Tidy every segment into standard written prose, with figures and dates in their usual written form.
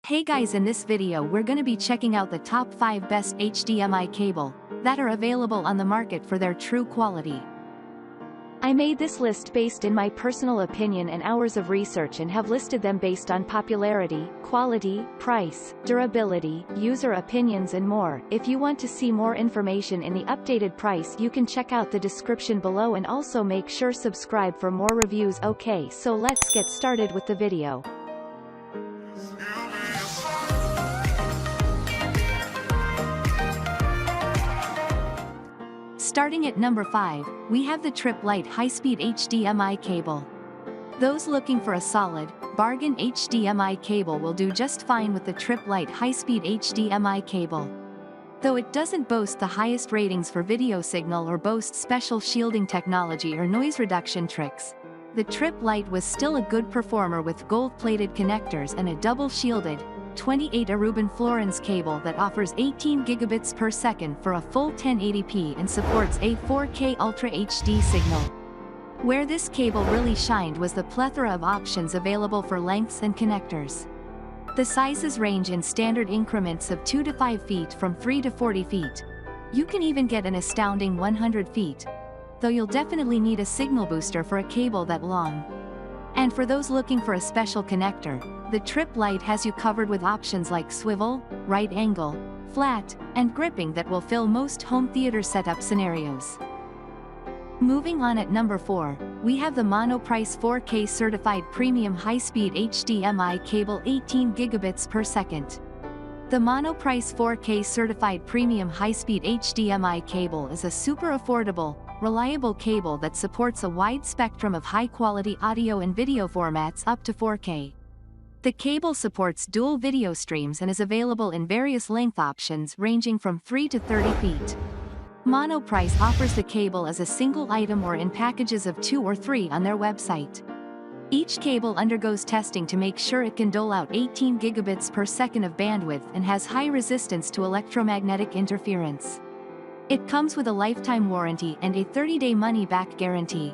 Hey guys, in this video we're gonna be checking out the top 5 best HDMI cable that are available on the market for their true quality. I made this list based in my personal opinion and hours of research and have listed them based on popularity, quality, price, durability, user opinions and more. If you want to see more information in the updated price, you can check out the description below and also make sure subscribe for more reviews. Okay, so let's get started with the video. Starting at number 5, we have the Tripp Lite high-speed HDMI cable. Those looking for a solid, bargain HDMI cable will do just fine with the Tripp Lite high-speed HDMI cable. Though it doesn't boast the highest ratings for video signal or boast special shielding technology or noise reduction tricks, the Tripp Lite was still a good performer with gold-plated connectors and a double-shielded, 28 Aruban Florins cable that offers 18 gigabits per second for a full 1080p and supports a 4K Ultra HD signal. Where this cable really shined was the plethora of options available for lengths and connectors. The sizes range in standard increments of 2 to 5 feet from 3 to 40 feet. You can even get an astounding 100 feet. Though you'll definitely need a signal booster for a cable that long. And for those looking for a special connector, the Tripp Lite has you covered with options like swivel, right angle, flat, and gripping that will fill most home theater setup scenarios. Moving on at number 4, we have the Monoprice 4K certified premium high-speed HDMI cable 18 gigabits per second. The Monoprice 4K certified premium high-speed HDMI cable is a super affordable, reliable cable that supports a wide spectrum of high-quality audio and video formats up to 4K. The cable supports dual video streams and is available in various length options ranging from 3 to 30 feet. Monoprice offers the cable as a single item or in packages of 2 or 3 on their website. Each cable undergoes testing to make sure it can dole out 18 gigabits per second of bandwidth and has high resistance to electromagnetic interference. It comes with a lifetime warranty and a 30-day money-back guarantee.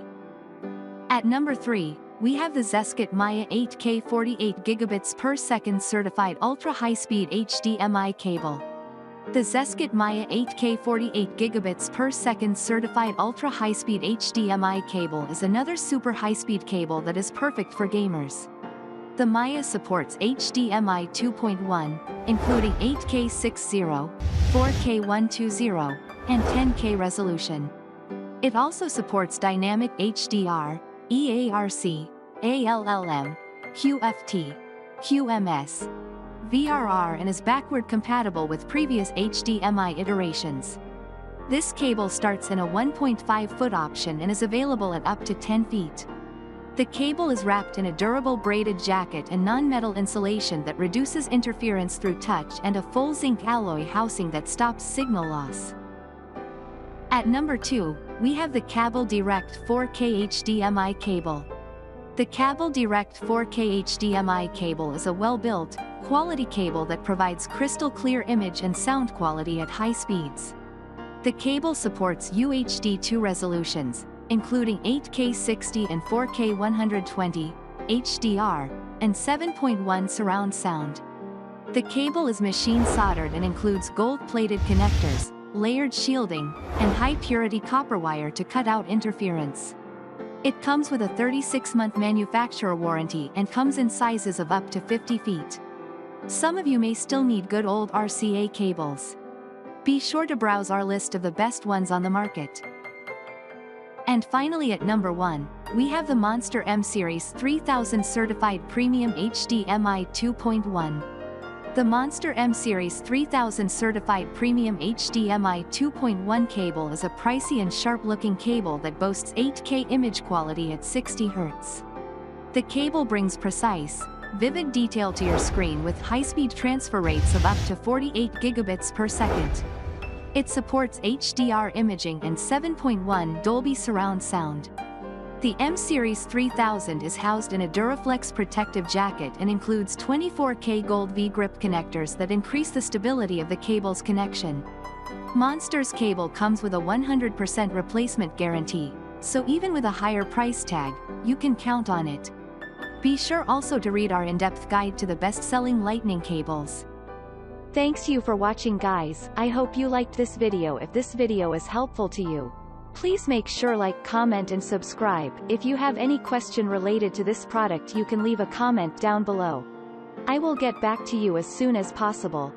At number 3, we have the Zeskit Maya 8K 48 gigabits per second certified ultra high-speed HDMI cable. The Zeskit Maya 8K 48 gigabits per second certified ultra high-speed HDMI cable is another super high-speed cable that is perfect for gamers. The Maya supports HDMI 2.1, including 8K 60, 4K 120, and 10K resolution. It also supports dynamic HDR, EARC, ALLM, QFT, QMS, VRR and is backward compatible with previous HDMI iterations. This cable starts in a 1.5-foot option and is available at up to 10 feet. The cable is wrapped in a durable braided jacket and non-metal insulation that reduces interference through touch and a full zinc alloy housing that stops signal loss. At number 2, we have the KabelDirekt 4K HDMI cable. The KabelDirekt 4K HDMI cable is a well-built, quality cable that provides crystal-clear image and sound quality at high speeds. The cable supports UHD2 resolutions, including 8K 60 and 4K 120, HDR, and 7.1 surround sound. The cable is machine soldered and includes gold-plated connectors, layered shielding, and high-purity copper wire to cut out interference. It comes with a 36-month manufacturer warranty and comes in sizes of up to 50 feet. Some of you may still need good old RCA cables. Be sure to browse our list of the best ones on the market. And finally at number 1, we have the Monster M Series 3000 certified premium HDMI 2.1. The Monster M Series 3000 certified premium HDMI 2.1 cable is a pricey and sharp-looking cable that boasts 8K image quality at 60 Hz. The cable brings precise, vivid detail to your screen with high-speed transfer rates of up to 48 gigabits per second. It supports HDR imaging and 7.1 Dolby surround sound. The M Series 3000 is housed in a Duraflex protective jacket and includes 24K Gold V-grip connectors that increase the stability of the cable's connection. Monster's cable comes with a 100% replacement guarantee, so even with a higher price tag, you can count on it. Be sure also to read our in-depth guide to the best-selling lightning cables. Thanks you for watching guys. I hope you liked this video. If this video is helpful to you, please make sure like, comment and subscribe. If you have any question related to this product you can leave a comment down below. I will get back to you as soon as possible.